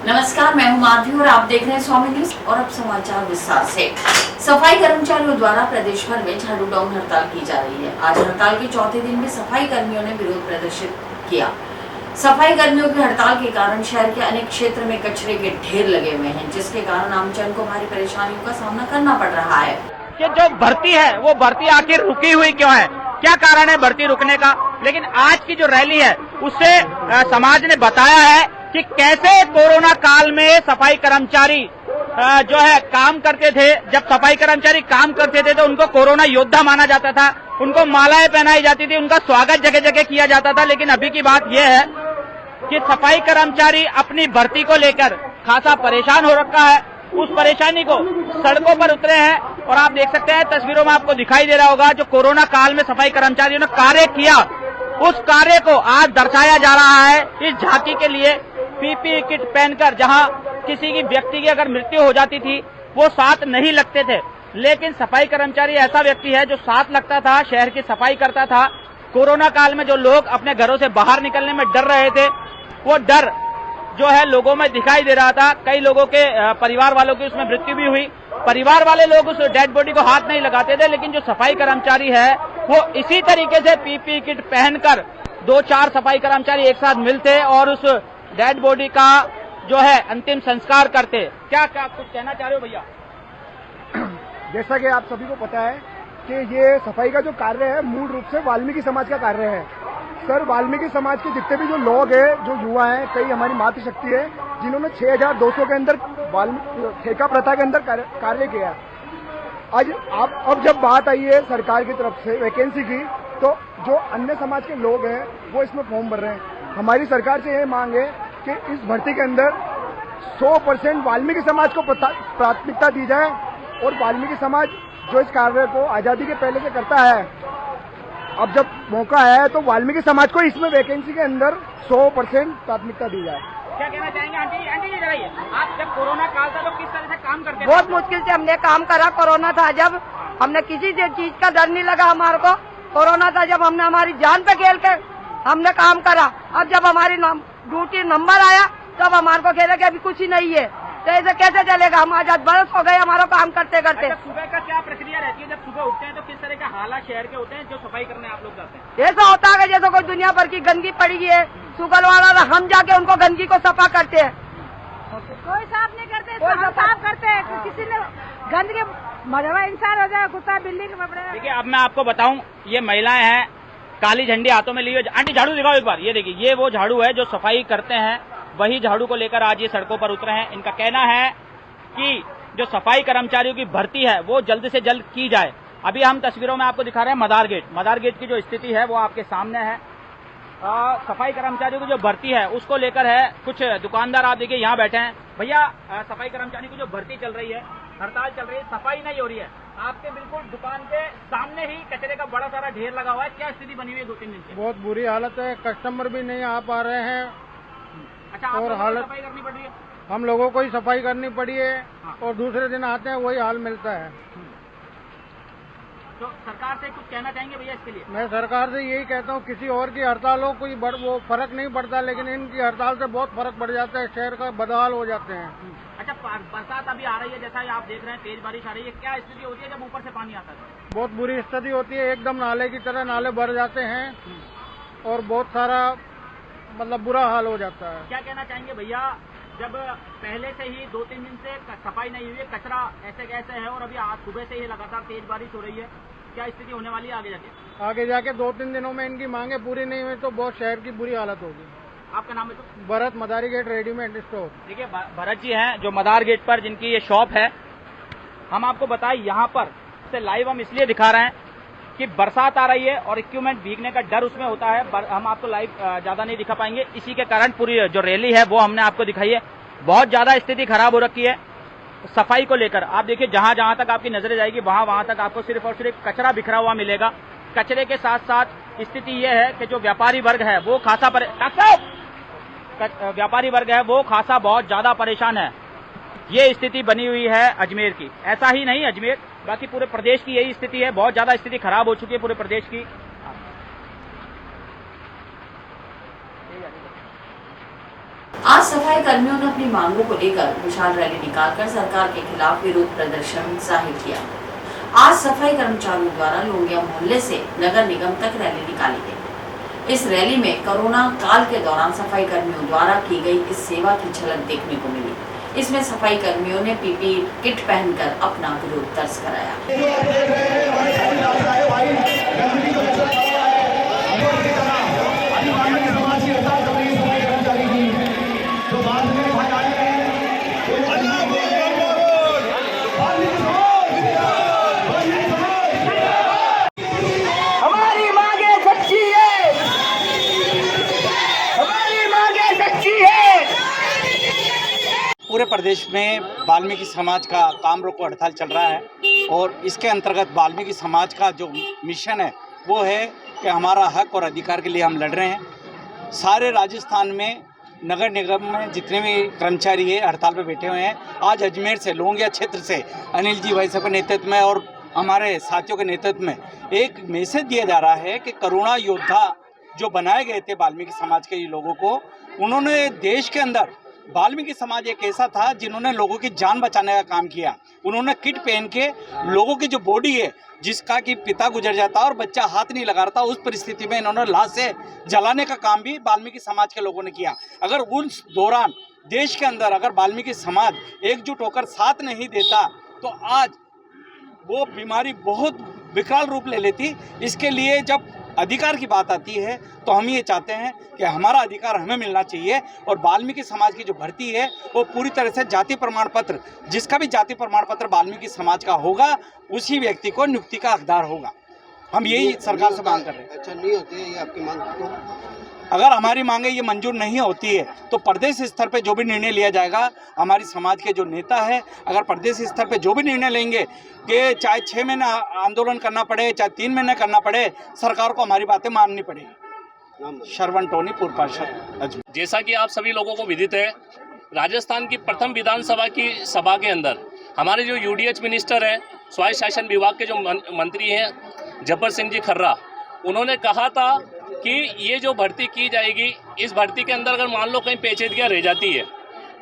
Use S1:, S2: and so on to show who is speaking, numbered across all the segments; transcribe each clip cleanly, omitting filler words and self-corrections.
S1: नमस्कार, मैं हूं माधवी और आप देख रहे हैं स्वामी न्यूज। और अब समाचार विस्तार से। सफाई कर्मचारियों द्वारा प्रदेश भर में झाड़ू डाउन हड़ताल की जा रही है। आज हड़ताल के चौथे दिन भी सफाई कर्मियों ने विरोध प्रदर्शित किया। सफाई कर्मियों की हड़ताल के कारण शहर के अनेक क्षेत्र में कचरे के ढेर लगे हुए हैं, जिसके कारण आमजन को भारी परेशानियों का सामना करना पड़ रहा है।
S2: कि जो भर्ती है वो भर्ती आखिर रुकी हुई क्यों है, क्या कारण है भर्ती रुकने का। लेकिन आज की जो रैली है उससे समाज ने बताया है कि कैसे कोरोना काल में सफाई कर्मचारी जो है काम करते थे। जब सफाई कर्मचारी काम करते थे तो उनको कोरोना योद्धा माना जाता था, उनको मालाएं पहनाई जाती थी, उनका स्वागत जगह जगह किया जाता था। लेकिन अभी की बात यह है कि सफाई कर्मचारी अपनी भर्ती को लेकर खासा परेशान हो रखा है। उस परेशानी को सड़कों पर उतरे हैं और आप देख सकते हैं तस्वीरों में आपको दिखाई दे रहा होगा जो कोरोना काल में सफाई कर्मचारियों ने कार्य किया, उस कार्य को आज दर्शाया जा रहा है। इस झांकी के लिए पीपीई किट पहनकर, जहां किसी की व्यक्ति की अगर मृत्यु हो जाती थी वो साथ नहीं लगते थे, लेकिन सफाई कर्मचारी ऐसा व्यक्ति है जो साथ लगता था, शहर की सफाई करता था। कोरोना काल में जो लोग अपने घरों से बाहर निकलने में डर रहे थे, वो डर जो है लोगों में दिखाई दे रहा था। कई लोगों के परिवार वालों की उसमें मृत्यु भी हुई। परिवार वाले लोग उस डेड बॉडी को हाथ नहीं लगाते थे, लेकिन जो सफाई कर्मचारी है वो इसी तरीके से पीपीई किट पहनकर 2-4 सफाई कर्मचारी एक साथ मिलते और उस डेड बॉडी का जो है अंतिम संस्कार करते। क्या कुछ कहना चाह रहे हो भैया?
S3: जैसा कि आप सभी को पता है कि ये सफाई का जो कार्य है मूल रूप से वाल्मीकि समाज का कार्य है। सर, वाल्मीकि समाज के जितने भी जो लोग हैं, जो युवा हैं, कई हमारी मातृशक्ति है जिन्होंने 6200 के अंदर ठेका प्रथा के अंदर कार्य किया। आज अब जब बात आई है सरकार की तरफ से वैकेंसी की, तो जो अन्य समाज के लोग हैं वो इसमें फॉर्म भर रहे हैं। हमारी सरकार से यह मांग है कि इस भर्ती के अंदर 100% वाल्मीकि समाज को प्राथमिकता दी जाए और वाल्मीकि समाज जो इस कार्य को आजादी के पहले से करता है, अब जब मौका है तो वाल्मीकि समाज को इसमें वैकेंसी के अंदर 100% प्राथमिकता दी जाए।
S2: क्या कहना चाहेंगे आंटी जी? जरा आप जब कोरोना काल था तो किस तरह से काम करते थे?
S4: बहुत मुश्किल से हमने काम करा। कोरोना था जब, हमने किसी चीज का डर नहीं लगा हमारे को। कोरोना था जब, हमने हमारी जान पे खेल के हमने काम करा। अब जब हमारी ड्यूटी नंबर आया तब हमारे को खेला कि अभी कुछ ही नहीं है, तो ऐसे कैसे चलेगा। हम आज बरस हो गए हमारा काम करते करते।
S2: अच्छा, सुबह का क्या प्रक्रिया रहती है? जब सुबह उठते हैं तो किस तरह के हालात शहर के होते हैं जो सफाई करने आप लोग जाते हैं?
S4: ऐसा होता है जैसे कोई दुनिया भर की गंदगी पड़ी है, सुगल वाला, हम जाके उनको गंदगी को सफा करते हैं।
S5: कोई साफ नहीं करते, हम साफ करते हैं। किसी ने गंदगी मरवा इंसान हो जाए, कुत्ता बिल्ली के पकड़े।
S2: देखिए, अब मैं आपको बताऊं, ये महिलाएं हैं, काली झंडी हाथों में लिए। आंटी झाड़ू दिखाओ एक बार। ये देखिए, ये वो झाड़ू है जो सफाई करते हैं, वही झाड़ू को लेकर आज ये सड़कों पर उतरे हैं। इनका कहना है कि जो सफाई कर्मचारियों की भर्ती है वो जल्द से जल्द की जाए। अभी हम तस्वीरों में आपको दिखा रहे हैं मदार गेट की जो स्थिति है वो आपके सामने है। सफाई कर्मचारियों की जो भर्ती है उसको लेकर है। कुछ दुकानदार आप देखिए यहाँ बैठे हैं। भैया, सफाई कर्मचारी की जो भर्ती चल रही है, हड़ताल चल रही है, सफाई नहीं हो रही है, आपके बिल्कुल दुकान के सामने ही कचरे का बड़ा सारा ढेर लगा हुआ है। क्या स्थिति बनी हुई है 2-3 दिन से?
S3: बहुत बुरी हालत है, कस्टमर भी नहीं आ पा रहे हैं।
S2: अच्छा,
S3: और
S2: हालत सफाई करनी पड़ रही है?
S3: हम लोगों को ही सफाई करनी पड़ी है। और दूसरे दिन आते हैं वही हाल मिलता है।
S2: तो सरकार से कुछ कहना चाहेंगे भैया इसके लिए?
S3: मैं सरकार से यही कहता हूँ, किसी और की हड़ताल हो कोई वो फर्क नहीं पड़ता, लेकिन इनकी हड़ताल से बहुत फर्क पड़ जाता है, शहर का बदहाल हो जाते हैं।
S2: अच्छा, बरसात अभी आ रही है, जैसा आप देख रहे हैं तेज बारिश आ रही है, क्या स्थिति होती है जब ऊपर से पानी आता है?
S3: बहुत बुरी स्थिति होती है, एकदम नाले की तरह नाले भर जाते हैं और बहुत सारा मतलब बुरा हाल हो जाता है।
S2: क्या कहना चाहेंगे भैया, जब पहले से ही 2-3 दिन से सफाई नहीं हुई है, कचरा ऐसे कैसे है, और अभी आज सुबह से ही लगातार तेज बारिश हो रही है, क्या स्थिति होने वाली है आगे जाके?
S3: 2-3 दिनों में इनकी मांगे पूरी नहीं हुई तो बहुत शहर की बुरी हालत होगी।
S2: आपका नाम है? तो
S3: भरत, मदारी गेट रेडीमेड स्टोर।
S2: देखिए, भरत जी हैं जो मदार गेट पर जिनकी ये शॉप है। हम आपको बताएं, यहाँ पर से लाइव हम इसलिए दिखा रहे हैं कि बरसात आ रही है और इक्विपमेंट भीगने का डर उसमें होता है। हम आपको लाइव ज्यादा नहीं दिखा पाएंगे, इसी के कारण पूरी जो रैली है वो हमने आपको दिखाई है। बहुत ज्यादा स्थिति खराब हो रखी है सफाई को लेकर। आप देखिए, जहां जहां तक आपकी नजरें जाएगी वहां तक आपको सिर्फ और सिर्फ कचरा बिखरा हुआ मिलेगा। कचरे के साथ साथ स्थिति यह है कि जो व्यापारी वर्ग है वो खासा बहुत ज्यादा परेशान है। ये स्थिति बनी हुई है अजमेर की। ऐसा ही नहीं अजमेर, बाकी पूरे प्रदेश की यही स्थिति है। बहुत ज्यादा स्थिति खराब हो चुकी है पूरे प्रदेश की।
S1: आज सफाई कर्मियों ने अपनी मांगों को लेकर विशाल रैली निकालकर सरकार के खिलाफ विरोध प्रदर्शन जाहिर किया। आज सफाई कर्मचारियों द्वारा लोंगिया मोहल्ले से नगर निगम तक रैली निकाली गई। इस रैली में कोरोना काल के दौरान सफाई कर्मियों द्वारा की गई इस सेवा की झलक देखने को मिली। इसमें सफाई कर्मियों ने पीपीई किट पहनकर अपना विरोध दर्ज कराया।
S6: पूरे प्रदेश में वाल्मीकि समाज का काम रोको हड़ताल चल रहा है और इसके अंतर्गत वाल्मीकि समाज का जो मिशन है वो है कि हमारा हक और अधिकार के लिए हम लड़ रहे हैं। सारे राजस्थान में नगर निगम में जितने भी कर्मचारी है हड़ताल पे बैठे हुए हैं। आज अजमेर से लोंगिया क्षेत्र से अनिल जी भाई साहब के नेतृत्व में और हमारे साथियों के नेतृत्व में एक मैसेज दिया जा रहा है कि कोरोना योद्धा जो बनाए गए थे वाल्मीकि समाज के लोगों को, उन्होंने देश के अंदर वाल्मीकि समाज एक ऐसा था जिन्होंने लोगों की जान बचाने का काम किया। उन्होंने किट पहन के लोगों की जो बॉडी है जिसका कि पिता गुजर जाता और बच्चा हाथ नहीं लगा रहा था, उस परिस्थिति में इन्होंने लाश से जलाने का काम भी वाल्मीकि समाज के लोगों ने किया। अगर उस दौरान देश के अंदर अगर वाल्मीकि समाज एकजुट होकर साथ नहीं देता तो आज वो बीमारी बहुत विकराल रूप ले लेती। इसके लिए जब अधिकार की बात आती है तो हम ये चाहते हैं कि हमारा अधिकार हमें मिलना चाहिए और वाल्मीकि समाज की जो भर्ती है वो पूरी तरह से जाति प्रमाण पत्र, जिसका भी जाति प्रमाण पत्र वाल्मीकि समाज का होगा उसी व्यक्ति को नियुक्ति का हकदार होगा। हम यही सरकार से मांग कर रहे हैं।
S7: अच्छा, नहीं होती है ये आपकी मांग? तो
S6: अगर हमारी मांगे ये मंजूर नहीं होती है तो प्रदेश स्तर पे जो भी निर्णय लिया जाएगा, हमारी समाज के जो नेता है अगर प्रदेश स्तर पे जो भी निर्णय लेंगे कि चाहे 6 महीने आंदोलन करना पड़े, चाहे 3 महीने करना पड़े, सरकार को हमारी बातें माननी पड़ेगी। श्रवण टोनी, पूर्व पार्षद अजमेर।
S8: जैसा कि आप सभी लोगों को विदित है, राजस्थान की प्रथम विधानसभा की सभा के अंदर हमारे जो यूडीएच मिनिस्टर हैं, स्वायत्त शासन विभाग के जो मंत्री हैं जब्बर सिंह जी खर्रा, उन्होंने कहा था कि ये जो भर्ती की जाएगी, इस भर्ती के अंदर अगर मान लो कहीं पेचीदगियाँ रह जाती है,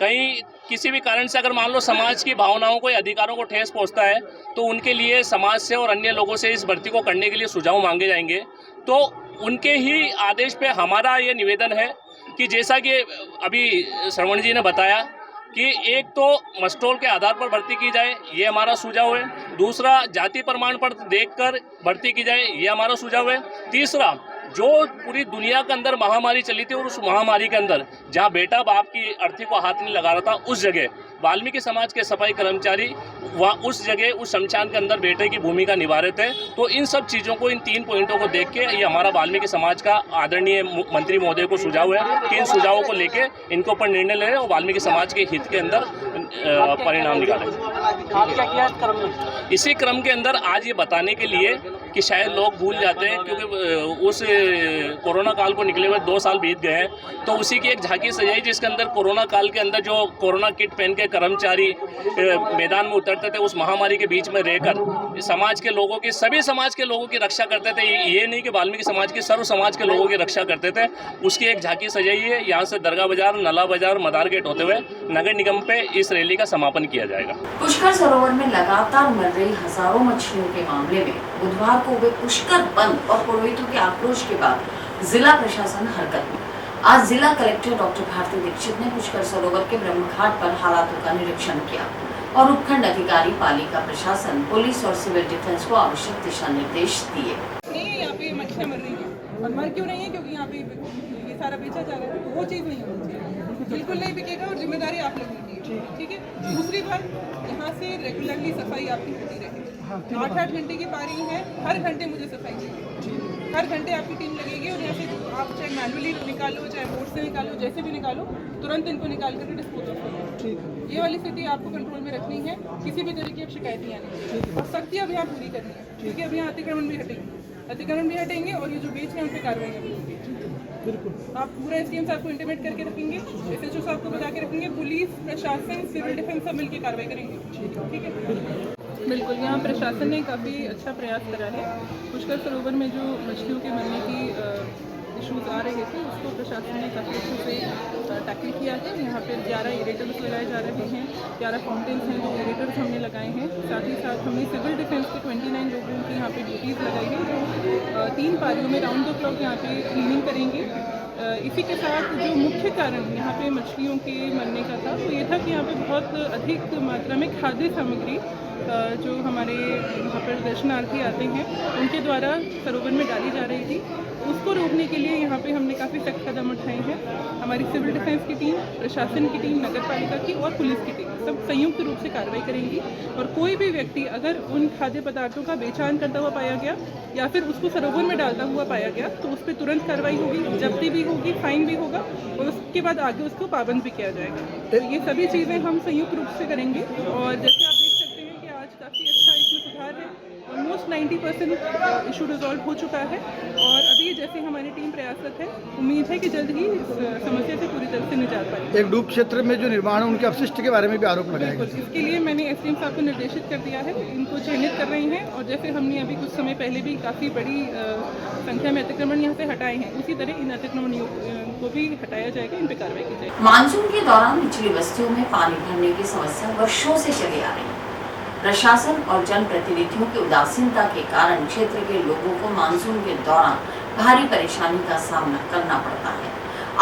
S8: कहीं किसी भी कारण से अगर मान लो समाज की भावनाओं को या अधिकारों को ठेस पहुंचता है तो उनके लिए समाज से और अन्य लोगों से इस भर्ती को करने के लिए सुझाव मांगे जाएंगे। तो उनके ही आदेश पे हमारा ये निवेदन है कि जैसा कि अभी श्रवण जी ने बताया कि एक तो मस्टोल के आधार पर भर्ती की जाए, ये हमारा सुझाव है। दूसरा, जाति प्रमाण पत्र देखकर भर्ती की जाए, ये हमारा सुझाव है। तीसरा, जो पूरी दुनिया के अंदर महामारी चली थी और उस महामारी के अंदर जहां बेटा बाप की अर्थी को हाथ नहीं लगा रहा था, उस जगह वाल्मीकि समाज के सफाई कर्मचारी वहाँ उस जगह उस शमशान के अंदर बेटे की भूमिका निभा रहे थे। तो इन सब चीज़ों को, इन 3 पॉइंटों को देख के ये हमारा वाल्मीकि समाज का आदरणीय मंत्री महोदय को सुझाव है कि इन सुझावों को लेके इनके ऊपर निर्णय ले और वाल्मीकि समाज के हित के अंदर परिणाम निकालें। इसी क्रम के अंदर आज ये बताने के लिए कि शायद लोग भूल जाते हैं, क्योंकि उस कोरोना काल को निकले हुए 2 साल बीत गए हैं, तो उसी की एक झांकी सजाई जिसके अंदर कोरोना काल के अंदर जो कोरोना किट पहन के कर्मचारी मैदान में उतरते थे, उस महामारी के बीच में रहकर समाज के लोगों की, सभी समाज के लोगों की रक्षा करते थे। ये नहीं कि वाल्मीकि समाज की, सर्व समाज के लोगों की रक्षा करते थे। उसकी एक झांकी सजाई है। यहाँ से दरगाह बाजार, नला बाजार, मदार गेट होते हुए नगर निगम पे इस रैली का समापन किया जाएगा।
S1: पुष्कर सरोवर में लगातार मर रही हजारों मछलियों के मामले में बुधवार को हुए पुष्कर बंद और पुरोहितों के आक्रोश के बाद जिला प्रशासन हरकत में। आज जिला कलेक्टर डॉक्टर भारती दीक्षित ने पुष्कर सरोवर के ब्रह्म घाट पर हालातों का निरीक्षण किया और उपखंड अधिकारी, पालिका प्रशासन, पुलिस और सिविल डिफेंस को आवश्यक दिशा निर्देश दिए।
S9: यहाँ पे मछलियाँ मर रही है और मर क्यों रही है? क्योंकि यहाँ पे ये सारा बेचा जा रहा है। वो चीज़ नहीं होनी चाहिए, बिल्कुल नहीं बिकेगा और जिम्मेदारी आप लोगों की, ठीक है। दूसरी बात, यहाँ से रेगुलरली सफाई आपकी होती रहेगी। 8-8 घंटे की पारी है, हर घंटे मुझे सफाई चाहिए, हर घंटे आपकी टीम लगेगी और यहाँ से आप चाहे मैनुअली निकालो, चाहे बोर्ड से निकालो, जैसे भी निकालो, तुरंत इनको निकाल करके डिस्पोज ऑफ करो। ये वाली स्थिति आपको कंट्रोल में रखनी है, किसी भी तरह की अब शिकायतें आनी है और सख्ती अब यहाँ पूरी करनी है, क्योंकि अब यहाँ अतिक्रमण भी हटेंगे और ये जो बेच रहे हैं उन पर कार्रवाई भी होगी। बिल्कुल आप पूरा एसडीएम साहब को इंटीमेट करके रखेंगे, एसएचओ साहब को बता के रखेंगे, पुलिस प्रशासन, सिविल डिफेंस सब मिलकर कार्रवाई करेंगे, ठीक है। बिल्कुल, यहाँ प्रशासन ने काफ़ी अच्छा प्रयास करा है। पुष्कर सरोवर में जो मछलियों के मरने की इश्यूज आ रहे थे उसको प्रशासन ने काफ़ी अच्छे से टैकल किया है। यहाँ पर 11 एरेटर्स लगाए जा रहे हैं, 11 फाउंटेन्स हैं जो एरेटर्स हमने लगाए हैं। साथ ही साथ हमने सिविल डिफेंस के 29 लोगों की यहाँ पे ड्यूटीज़ लगाई है जो 3 पारियों में राउंड द क्लॉक यहाँ पे क्लीनिंग करेंगे। इसी के साथ जो मुख्य कारण यहाँ पे मछलियों के मरने का था वो ये था कि यहाँ पे बहुत अधिक मात्रा में खाद्य सामग्री जो हमारे यहाँ पर दर्शनार्थी आते हैं उनके द्वारा सरोवर में डाली जा रही थी। उसको रोकने के लिए यहाँ पे हमने काफ़ी सख्त कदम उठाए हैं। हमारी सिविल डिफेंस की टीम, प्रशासन की टीम, नगर पालिका की और पुलिस की टीम सब संयुक्त रूप से कार्रवाई करेंगी और कोई भी व्यक्ति अगर उन खाद्य पदार्थों का बेचान करता हुआ पाया गया या फिर उसको सरोवर में डालता हुआ पाया गया तो उस पर तुरंत कार्रवाई होगी, जब्ती भी होगी, फाइन भी होगा और उसके बाद आगे उसको पाबंद भी किया जाएगा। तो ये सभी चीज़ें हम संयुक्त रूप से करेंगे और जैसे आप देख सकते हैं कि आज काफ़ी अच्छा इसमें सुधार है। ऑलमोस्ट 90% इशू रिजॉल्व हो चुका है और अभी जैसे हमारी टीम प्रयासरत है, उम्मीद है कि जल्द ही इस समस्या से पूरी तरह से निजात पाएगी।
S3: एक डूब क्षेत्र में जो निर्माण है उनके अपशिष्ट के बारे में भी आरोप लगाया गया।
S9: इसके लिए मैंने एसडीएम साहब को निर्देशित कर दिया है, इनको चिन्हित कर रहे हैं और जैसे हमने अभी कुछ समय पहले भी काफ़ी बड़ी संख्या में अतिक्रमण यहाँ से हटाए हैं, उसी तरह इन अतिक्रमणियों को भी हटाया जाएगा, इन पर कार्रवाई की जाएगी।
S1: मानसून के दौरान निचली बस्तियों में पानी भरने की समस्या वर्षों से चली आ रही है। प्रशासन और जनप्रतिनिधियों की उदासीनता के कारण क्षेत्र के लोगों को मानसून के दौरान भारी परेशानी का सामना करना पड़ता है।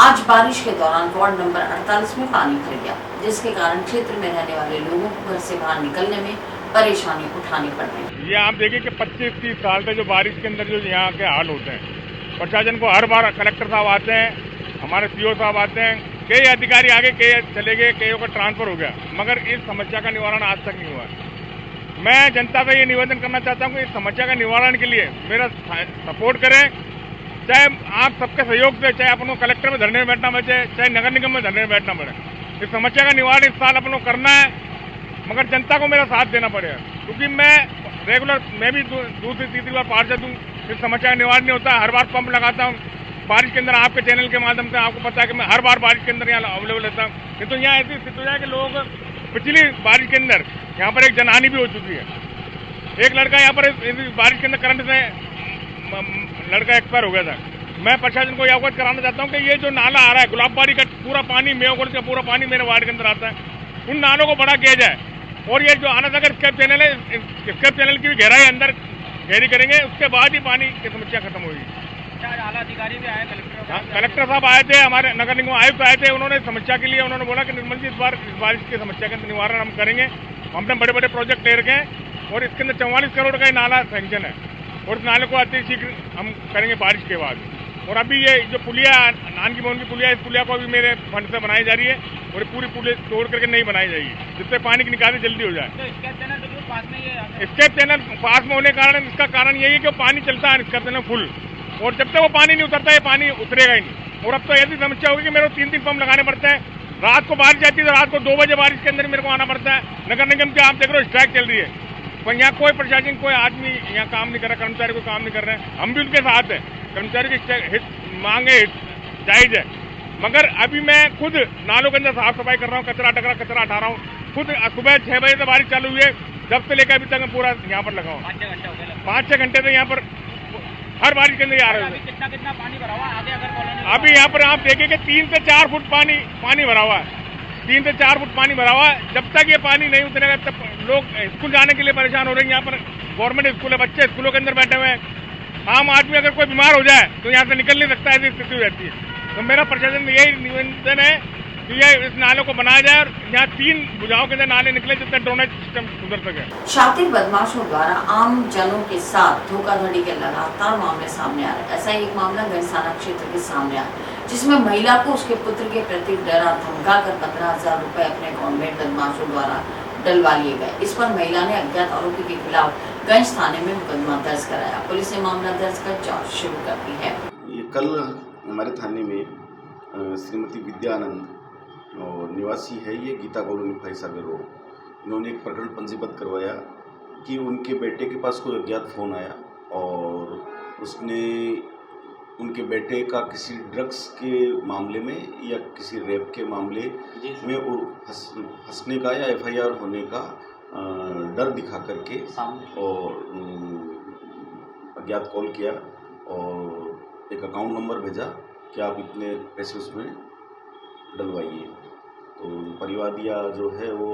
S1: आज बारिश के दौरान वार्ड नंबर 48 में पानी भर गया, जिसके कारण क्षेत्र में रहने वाले लोगों को घर से बाहर निकलने में परेशानी उठानी पड़ रही है।
S10: ये आप देखिए कि 25-30 साल से जो बारिश के अंदर जो यहाँ के हाल होते हैं, प्रशासन को हर बार कलेक्टर साहब आते हैं, हमारे सीओ साहब आते हैं, कई अधिकारी आगे कई चले गए, कईयों का ट्रांसफर हो गया, मगर इस समस्या का निवारण आज तक नहीं हुआ। मैं जनता से ये निवेदन करना चाहता हूँ कि इस समस्या का निवारण के लिए मेरा सपोर्ट करें, चाहे आप सबके सहयोग से, चाहे अपन को कलेक्टर में धरने में बैठना पड़े, चाहे नगर निगम में धरने में बैठना पड़े। इस समस्या का निवारण इस साल अपन को करना है, मगर जनता को मेरा साथ देना पड़ेगा, क्योंकि मैं भी दूसरी तीसरी बार पार्षद हूँ। इस समस्या का निवारण नहीं होता। हर बार पंप लगाता हूँ बारिश के अंदर, आपके चैनल के माध्यम से आपको पता है कि मैं हर बार बारिश के अंदर यहाँ अवेलेबल रहता हूँ। नहीं तो यहाँ ऐसी स्थिति हो जाए कि लोग, पिछली बारिश के अंदर यहाँ पर एक जनहानि भी हो चुकी है। एक लड़का यहाँ पर बारिश के अंदर करंट से लड़का एक्सपायर हो गया था। मैं प्रशासन को यह अवगत कराना चाहता हूँ कि ये जो नाला आ रहा है गुलाबबाड़ी का पूरा पानी, मेयोगढ़ का पूरा पानी मेरे वार्ड के अंदर आता है, उन नालों को बड़ा किया जाए और ये जो आनंदनगर स्केप चैनल है, स्केप चैनल की भी गहराई अंदर गहरी करेंगे, उसके बाद ही पानी की समस्या खत्म होगी।
S2: आला अधिकारी भी आए,
S10: कलेक्टर साहब आए थे, हमारे नगर निगम आयुक्त आए थे। उन्होंने समस्या के लिए उन्होंने बोला कि निर्मल जी इस बारिश की समस्या का निवारण हम करेंगे। हमने बड़े बड़े प्रोजेक्ट ले रखे हैं और इसके अंदर 44 करोड़ का नाला सैंक्शन है और इस नाले को अति शीघ्र हम करेंगे बारिश के बाद। और अभी ये जो पुलिया, नान की मोहन की पुलिया, इस पुलिया को भी मेरे फंड से बनाई जा रही है और ये पूरी पुलिया तोड़ करके नहीं बनाई जाएगी, जिससे पानी की निकासी जल्दी हो जाए।
S2: तो स्केप चैनल बिल्कुल पास में ही है।
S10: स्केप चैनल पास में होने के कारण इसका कारण यही है कि पानी चलता है स्केप चैनल फुल, और जब तक वो पानी नहीं उतरता है पानी उतरेगा ही नहीं। और अब तो ऐसी समस्या होगी कि मेरे को 3-3 पंप लगाने पड़ते हैं। रात को बारिश आती है तो रात को 2 बजे बारिश के अंदर मेरे को आना पड़ता है। नगर निगम के आप देख रहे हो स्ट्राइक चल रही है, पर यहाँ कोई प्रशासन, कोई आदमी यहाँ काम नहीं कर रहा, कर्मचारी कोई काम नहीं कर रहे हैं। हम भी उनके साथ हैं, कर्मचारी की मांगे जायज है, मगर अभी मैं खुद नालों के अंदर साफ सफाई कर रहा हूँ, कचरा हटा रहा हूँ खुद। सुबह 6 बजे से बारिश चालू हुई है, जब से लेकर अभी तक मैं पूरा यहाँ पर लगा हूँ। 5-6 घंटे से यहाँ पर हर बारिश के अंदर आ रहे हैं।
S2: कितना पानी भरा हुआ आगे अगर कॉलोनी?
S10: अभी यहाँ पर आप देखेंगे 3 से 4 फुट पानी भरा हुआ है। 3 से 4 फुट पानी भरा हुआ है। जब तक ये पानी नहीं उतरेगा तब लोग स्कूल जाने के लिए परेशान हो रहे हैं। यहाँ पर गवर्नमेंट स्कूल है, बच्चे स्कूलों के अंदर बैठे हुए हैं। आम आदमी अगर कोई बीमार हो जाए तो यहाँ से निकल नहीं सकता, ऐसी स्थिति हो जाती है। तो मेरा प्रशासन में यही निवेदन है कि ये इस नालों को बनाया जाए और यहाँ 3 भुजाओं के अंदर नाले निकले, जिससे ड्रेनेज सिस्टम सुधर सके।
S1: शातिर बदमाशों द्वारा आम जनों के साथ धोखाधड़ी के लगातार मामले सामने आ रहे हैं। ऐसा ही एक मामला गंज थाना क्षेत्र के सामने आया, जिसमें महिला को उसके पुत्र के प्रति डरा धमका कर 15,000 रुपए अपने अकाउंट में बदमाशों द्वारा डलवा लिए गए। इस पर महिला ने अज्ञात आरोपी के खिलाफ गंज थाने में मुकदमा दर्ज कराया। पुलिस ने मामला दर्ज कर जांच शुरू कर दी है।
S7: ये कल हमारे थाने में श्रीमती विद्यानंद और निवासी है, ये गीता कॉलोनी फाइसागर रोड, इन्होंने एक प्रकरण पंजीबद्ध करवाया कि उनके बेटे के पास कोई अज्ञात फ़ोन आया और उसने उनके बेटे का किसी ड्रग्स के मामले में या किसी रेप के मामले में फंसने का या FIR होने का डर दिखा करके और अज्ञात कॉल किया और एक अकाउंट नंबर भेजा कि आप इतने पैसे उसमें डलवाइए। तो परिवादिया जो है वो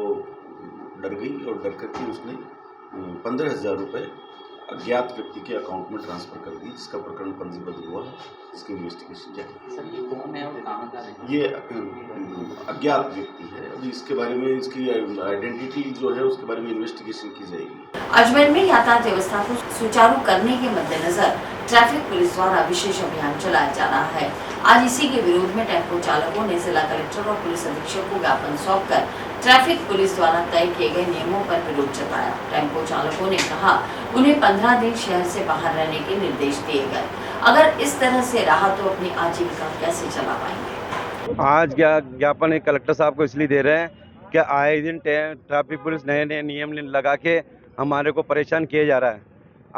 S7: डर गई और डर करके उसने 15,000 रुपये अज्ञात व्यक्ति के अकाउंट में ट्रांसफ़र कर दी, जिसका प्रकरण पंजीबद्ध हुआ है। इसकी इन्वेस्टिगेशन जारी।
S6: सर ये कौन है और कहाँ का है?
S7: ये अज्ञात व्यक्ति है। अभी इसके बारे में, इसकी आइडेंटिटी जो है उसके बारे में इन्वेस्टिगेशन की जाएगी।
S1: अजमेर में यातायात व्यवस्था को सुचारू करने के मद्देनजर ट्रैफिक पुलिस द्वारा विशेष अभियान चलाया जा रहा है। आज इसी के विरोध में टेम्पो चालकों ने जिला कलेक्टर और पुलिस अधीक्षक को ज्ञापन सौंपकर ट्रैफिक पुलिस द्वारा तय किए गए नियमों पर विरोध जताया। टेम्पो चालकों ने कहा उन्हें 15 दिन शहर से बाहर रहने के निर्देश दिए गए। अगर इस तरह से रहा तो अपनी आजीविका कैसे चला पाएंगे?
S11: आज ज्ञापन एक कलेक्टर साहब को इसलिए दे रहे हैं कि आए दिन ट्रैफिक पुलिस नए नए नियम लगा के हमारे को परेशान किया जा रहा है।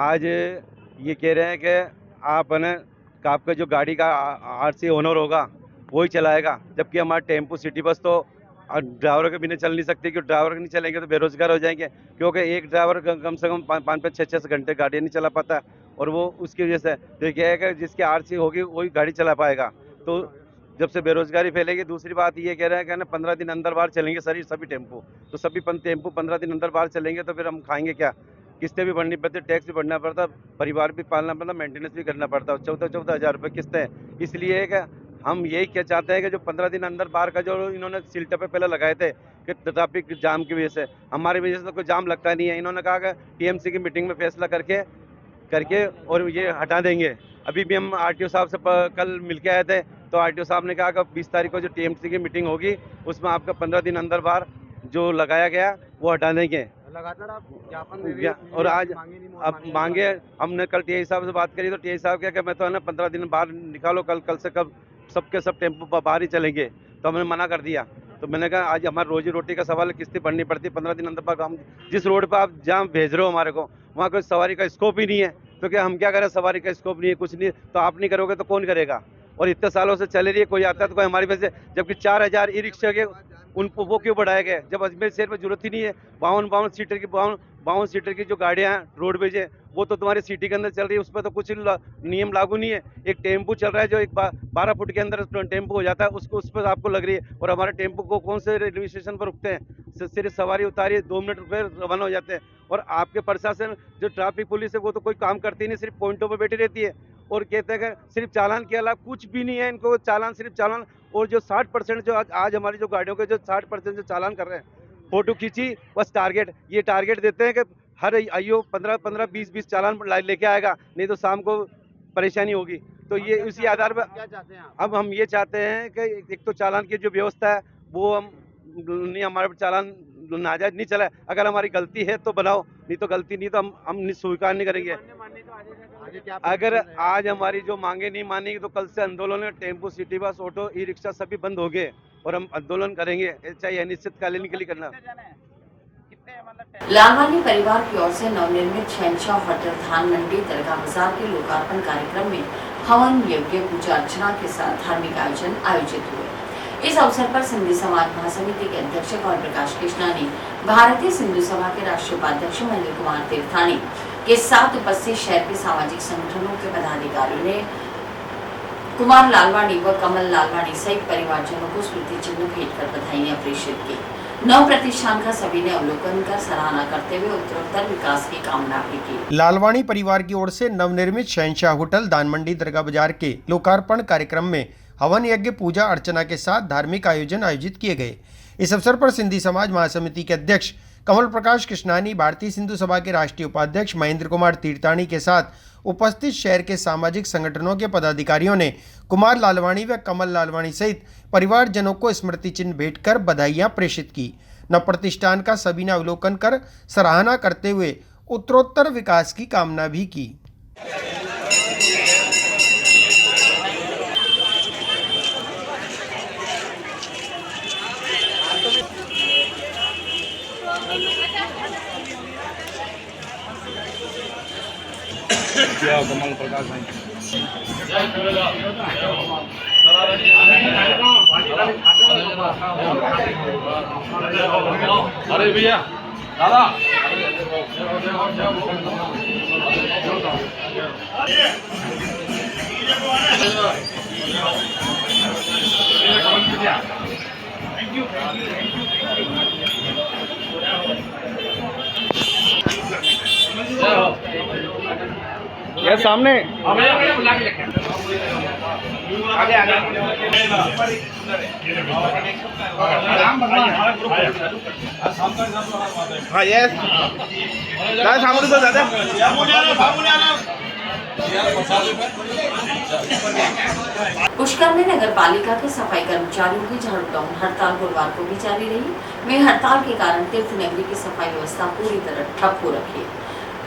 S11: आज ये कह रहे हैं कि आपका जो गाड़ी का आरसी ओनर होगा वही चलाएगा, जबकि हमारा टेम्पो सिटी बस तो ड्राइवर के बिना चल नहीं सकती, क्योंकि ड्राइवर नहीं चलेंगे तो बेरोजगार हो जाएंगे, क्योंकि एक ड्राइवर कम से कम 5-6 घंटे गाड़ी नहीं चला पाता और वो उसकी वजह से तो ये है कि जिसकी आरसी होगी वही गाड़ी चला पाएगा। तो जब से बेरोजगारी फैलेगी। दूसरी बात ये कह रहे हैं कि ना 15 दिन अंदर बाहर चलेंगे सभी टेम्पो, तो सभी टेम्पो 15 दिन अंदर बाहर चलेंगे तो फिर हम खाएंगे क्या? किस्तें भी भरनी पड़ती, टैक्स भी भरना पड़ता, परिवार भी पालना पड़ता, मेंटेनेंस भी करना पड़ता। 14,000 रुपये किस्तें। इसलिए कि हम यही क्या चाहते हैं कि जो 15 दिन अंदर बाहर का जो इन्होंने सील टप्पे पहले लगाए थे कि ट्रैफिक जाम की वजह से, हमारी वजह से तो कोई जाम लगता नहीं है। इन्होंने कहा कि टीएमसी की मीटिंग में फैसला करके और ये हटा देंगे। अभी भी हम आरटीओ साहब से कल मिल के आए थे, तो आरटीओ साहब ने कहा कि 20 तारीख को जो टीएमसी की मीटिंग होगी उसमें आपका 15 दिन अंदर बाहर जो लगाया गया वो हटा देंगे।
S3: लगातार आप
S11: और आज अब मांगे, हमने कल टीआई साहब से बात करी तो टीआई साहब क्या मैं तो है ना 15 दिन बाहर निकालो, कल से कब सबके सब टेम्पो बाहर ही चलेंगे, तो हमने मना कर दिया। तो मैंने कहा आज हमारी रोजी रोटी का सवाल है, किस्तें भरनी पड़ती है 15 दिन अंदर बाहर। हम जिस रोड पर आप जहाँ भेज रहे हो हमारे को, वहाँ कोई सवारी का स्कोप ही नहीं है, तो क्या हम क्या करें? सवारी का स्कोप नहीं है, कुछ नहीं, तो आप नहीं करोगे तो कौन करेगा? और इतने सालों से चल रही है, कोई आता है तो कोई हमारी वजह से, जबकि 4,000 ई रिक्शा के उनको वो क्यों बढ़ाए गए जब अजमेर शहर में जरूरत ही नहीं है। 52 सीटर की जो गाड़ियाँ रोडवेज है वो तो तुम्हारी सिटी के अंदर चल रही है, उस पर तो कुछ नियम लागू नहीं है। एक टेम्पो चल रहा है जो एक 12 फुट के अंदर टेम्पो हो जाता है, उस पर आपको लग रही है। और हमारे टेम्पो को कौन से रेलवे स्टेशन पर रुकते हैं? सिर्फ सवारी उतारी 2 मिनट रुपये रवाना हो जाते हैं। और आपके प्रशासन जो ट्रैफिक पुलिस है वो तो कोई काम करती नहीं, सिर्फ पॉइंटों पर बैठी रहती है और कहते हैं कि सिर्फ चालान के अलावा कुछ भी नहीं है इनको। चालान, सिर्फ चालान। और जो 60% जो आज हमारी जो गाड़ियों के जो 60% जो चालान कर रहे हैं, फोटो खींची बस टारगेट, ये टारगेट देते हैं कि हर आईओ 15, 20 चालान लेके आएगा, नहीं तो शाम को परेशानी होगी। तो ये उसी आधार पर
S3: क्या चाहते हैं आप?
S11: अब हम ये चाहते हैं कि एक तो चालान की जो व्यवस्था है वो हम नहीं, हमारे चालान नाजायज नहीं चला। अगर हमारी गलती है तो बनाओ, नहीं तो गलती नहीं तो हम स्वीकार नहीं करेंगे। अगर आज हमारी जो मांगे नहीं मानेगी तो कल से आंदोलन है। Tempo, city bus, auto, e rickshaw सभी बंद हो गए और हम आंदोलन करेंगे, चाहे अनिश्चितकालीन के लिए करना।
S1: लालवानी परिवार की ओर से नवनिर्मित शहंशाह होटल धान मंडी दरगाह बाजार के लोकार्पण कार्यक्रम में हवन, यज्ञ, पूजा अर्चना के साथ धार्मिक आयोजन आयोजित हुए। इस अवसर पर सिंधी समाज महासमिति के अध्यक्ष और प्रकाश कृष्णानी, भारतीय सिंधु सभा के राष्ट्रीय उपाध्यक्ष महेंद्र कुमार तीर्थानी के साथ उपस्थित शहर के सामाजिक संगठनों के पदाधिकारियों ने कुमार लालवानी व कमल लालवानी सहित परिवारजनों को स्मृति चिन्ह भेंट कर बधाइयां प्रेषित की। नव प्रतिष्ठान का सभी ने अवलोकन कर सराहना करते हुए उत्तरोत्तर विकास की कामना भी की।
S12: लालवानी परिवार की ओर से नवनिर्मित शहंशाह होटल दान मंडी दरगाह बाजार के लोकार्पण कार्यक्रम में हवन, यज्ञ, पूजा अर्चना के साथ धार्मिक आयोजन आयोजित किए गए। इस अवसर पर सिंधी समाज महासमिति के अध्यक्ष कमल प्रकाश कृष्णानी, भारतीय सिंधु सभा के राष्ट्रीय उपाध्यक्ष महेंद्र कुमार तीर्थानी के साथ उपस्थित शहर के सामाजिक संगठनों के पदाधिकारियों ने कुमार लालवानी व कमल लालवानी सहित परिवारजनों को स्मृति चिन्ह भेंट कर बधाइयां प्रेषित की। नव प्रतिष्ठान का सभी ने अवलोकन कर सराहना करते हुए उत्तरोत्तर विकास की कामना भी की।
S10: कमल प्रकाश अरे भैया दादा
S11: ये सामने हाँ ये सामने तो दादा
S1: पुष्कर में नगर पालिका के सफाई कर्मचारियों की झाड़ू डाउन हड़ताल गुरुवार को भी जारी रही। वहीं हड़ताल के कारण तीर्थ नगरी की सफाई व्यवस्था पूरी तरह ठप हो रखी है।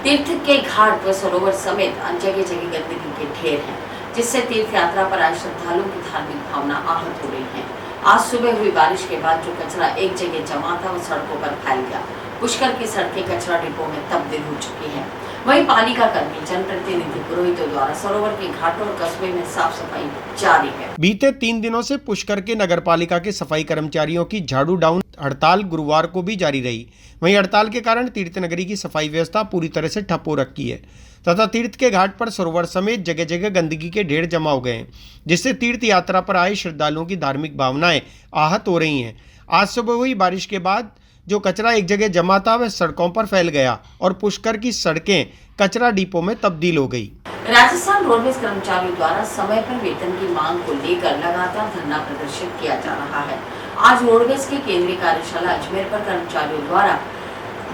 S1: तीर्थ के घाट व सरोवर समेत जगह जगह गंदगी के ढेर हैं, जिससे तीर्थ यात्रा पर आए श्रद्धालुओं की धार्मिक भावना आहत हो रही है। आज सुबह हुई बारिश के बाद जो कचरा एक जगह जमा था वो सड़कों पर फैल गया। पुष्कर की सड़कें कचरा डिपो में तब्दील हो चुकी हैं। वहीं पालिका कर्मी, जनप्रतिनिधि, पुरोहितों द्वारा सरोवर के घाटों और कस्बे में साफ सफाई जारी है।
S12: बीते 3 दिनों से पुष्कर के नगर पालिका के सफाई कर्मचारियों की झाड़ू डाउन हड़ताल गुरुवार को भी जारी रही। वहीं हड़ताल के कारण तीर्थ नगरी की सफाई व्यवस्था पूरी तरह से ठप हो रखी है तथा तीर्थ के घाट पर सरोवर समेत जगह जगह गंदगी के ढेर जमा हो गए हैं, जिससे तीर्थ यात्रा पर आए श्रद्धालुओं की धार्मिक भावनाएं आहत हो रही हैं। आज सुबह हुई बारिश के बाद जो कचरा एक जगह जमा था वह सड़कों पर फैल गया और पुष्कर की सड़कें कचरा डिपो में तब्दील हो गई।
S1: राजस्थान रोडवेज कर्मचारियों द्वारा समय पर वेतन की मांग को लेकर लगातार धरना प्रदर्शित किया जा रहा है। आज रोडवेज की केंद्रीय कार्यशाला अजमेर पर कर्मचारियों द्वारा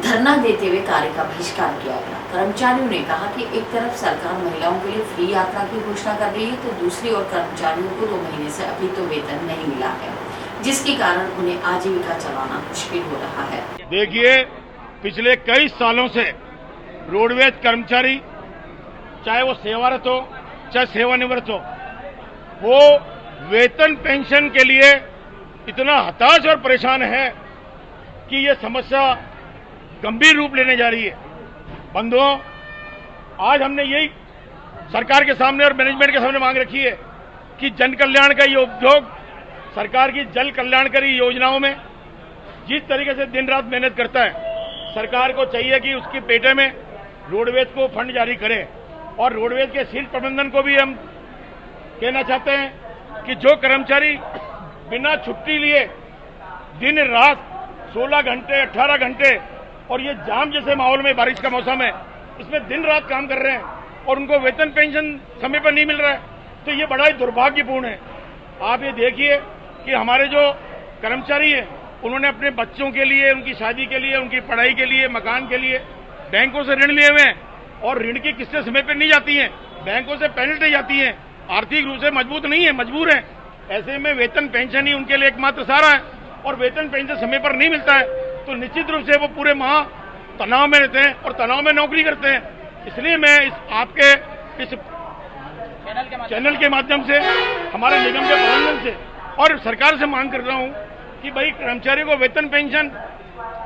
S1: धरना देते हुए कार्य का बहिष्कार किया गया। कर्मचारियों ने कहा कि एक तरफ सरकार महिलाओं के लिए फ्री यात्रा की घोषणा कर रही है, तो दूसरी ओर कर्मचारियों को 2 महीने से अभी तो वेतन नहीं मिला है, जिसके कारण उन्हें आजीविका चलाना मुश्किल हो रहा है।
S10: देखिए, पिछले कई सालों से रोडवेज कर्मचारी, चाहे वो सेवारत हो चाहे सेवानिवृत्त हो, वो वेतन पेंशन के लिए इतना हताश और परेशान है कि ये समस्या गंभीर रूप लेने जा रही है। बंधुओं, आज हमने यही सरकार के सामने और मैनेजमेंट के सामने मांग रखी है कि जन कल्याण का ये उद्योग सरकार की जल कल्याणकारी योजनाओं में जिस तरीके से दिन रात मेहनत करता है, सरकार को चाहिए कि उसकी पेटे में रोडवेज को फंड जारी करे। और रोडवेज के शीर्ष प्रबंधन को भी हम कहना चाहते हैं कि जो कर्मचारी बिना छुट्टी लिए दिन रात 16 घंटे 18 घंटे और ये जाम जैसे माहौल में, बारिश का मौसम है, इसमें दिन रात काम कर रहे हैं और उनको वेतन पेंशन समय पर नहीं मिल रहा है, तो ये बड़ा ही दुर्भाग्यपूर्ण है। आप ये देखिए कि हमारे जो कर्मचारी हैं, उन्होंने अपने बच्चों के लिए, उनकी शादी के लिए, उनकी पढ़ाई के लिए, मकान के लिए बैंकों से ऋण लिए हुए हैं और ऋण की किस्तें समय पर नहीं जाती हैं, बैंकों से पेनल्टी जाती हैं, आर्थिक रूप से मजबूत नहीं है, मजबूर हैं। ऐसे में वेतन पेंशन ही उनके लिए एकमात्र सहारा है और वेतन पेंशन समय पर नहीं मिलता है तो निश्चित रूप से वो पूरे माह तनाव में रहते हैं और तनाव में नौकरी करते हैं। इसलिए मैं आपके इस चैनल के माध्यम से, हमारे निगम के प्रबंधन से और सरकार से मांग कर रहा हूं कि भाई कर्मचारियों को वेतन पेंशन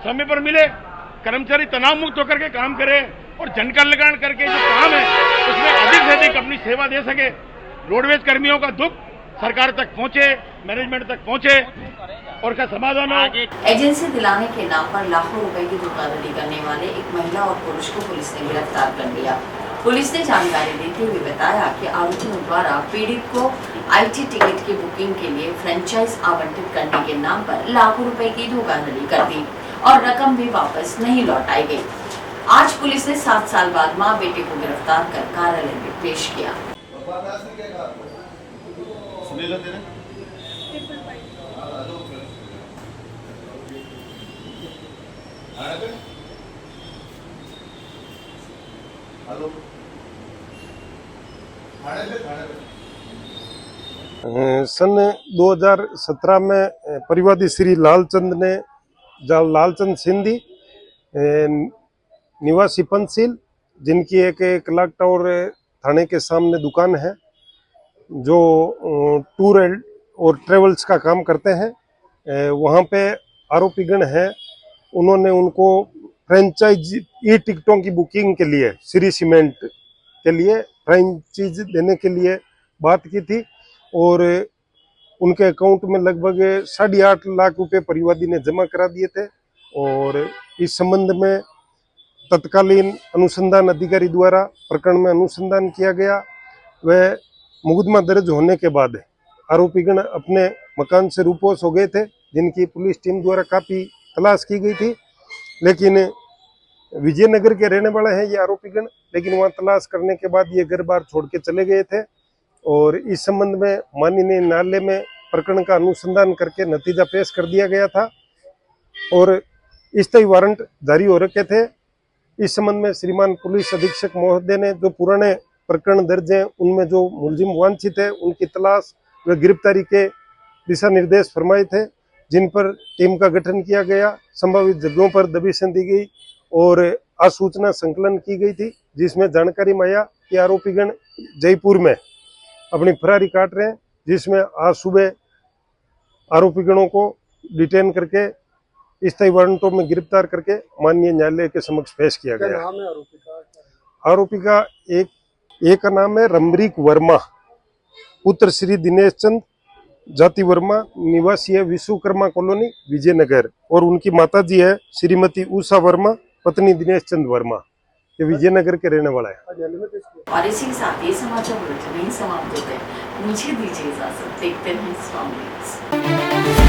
S10: समय पर मिले, कर्मचारी तनाव मुक्त होकर के काम करे और जन कल्याण करके जो काम है उसमें अधिक से अधिक अपनी सेवा दे सके। रोडवेज कर्मियों का दुख सरकार तक पहुंचे, मैनेजमेंट तक पहुंचे और का समाधान हो।
S1: एजेंसी दिलाने के नाम पर लाखों रुपए की धोखाधड़ी करने वाले एक महिला और पुरुष को पुलिस ने गिरफ्तार कर लिया। पुलिस ने जानकारी देते हुए बताया कि आरोपियों द्वारा पीड़ित को IT टिकट की बुकिंग के लिए फ्रेंचाइज आवंटित करने के नाम पर लाखों रुपए की धोखाधड़ी कर दी और रकम भी वापस नहीं लौटाई गई। आज पुलिस ने 7 साल बाद मां बेटे को गिरफ्तार कर कार्यालय में पेश किया।
S13: सन 2017 में परिवादी श्री लालचंद सिंधी निवासी पंचशील, जिनकी एक क्लॉक टावर थाने के सामने दुकान है, जो टूर और ट्रेवल्स का काम करते हैं, वहाँ पे आरोपीगण है। उन्होंने उनको फ्रेंचाइज टिकटों की बुकिंग के लिए, श्री सीमेंट के लिए फ्रेंचाइज देने के लिए बात की थी और उनके अकाउंट में लगभग 8.5 लाख रुपए परिवादी ने जमा करा दिए थे। और इस संबंध में तत्कालीन अनुसंधान अधिकारी द्वारा प्रकरण में अनुसंधान किया गया। वह मुकदमा दर्ज होने के बाद आरोपीगण अपने मकान से रूपोश हो गए थे, जिनकी पुलिस टीम द्वारा काफ़ी तलाश की गई थी। लेकिन विजयनगर के रहने वाले हैं ये आरोपीगण, लेकिन वहाँ तलाश करने के बाद ये घर बार छोड़ के चले गए थे। और इस संबंध में माननीय न्यायालय में प्रकरण का अनुसंधान करके नतीजा पेश कर दिया गया था और स्थायी वारंट जारी हो रखे थे। इस संबंध में श्रीमान पुलिस अधीक्षक महोदय ने जो पुराने प्रकरण दर्ज हैं उनमें जो मुलजिम वांछित है उनकी तलाश व गिरफ्तारी के दिशा निर्देश फरमाए थे, जिन पर टीम का गठन किया गया, संभावित जगहों पर दबिशें दी गई और आसूचना संकलन की गई थी, जिसमें जानकारी में आया कि आरोपीगण जयपुर में अपनी फरारी काट रहे हैं, जिसमें आज सुबह आरोपीगणों को डिटेन करके स्थायी वारंटों में गिरफ्तार करके माननीय न्यायालय के समक्ष पेश किया गया।
S3: नाम है
S13: आरोपी का एक का नाम है रमरीक वर्मा, पुत्र श्री दिनेश चंद, जाति वर्मा, निवासी है विश्वकर्मा कॉलोनी विजयनगर, और उनकी माताजी है श्रीमती उषा वर्मा, पत्नी दिनेश चंद वर्मा, ये विजयनगर के रहने वाला है।
S1: और इसी के साथ ये समाचार बुलेटिन समाप्त होते हैं। मुझे दीजिए इजाजत, देखते रहें स्वामी।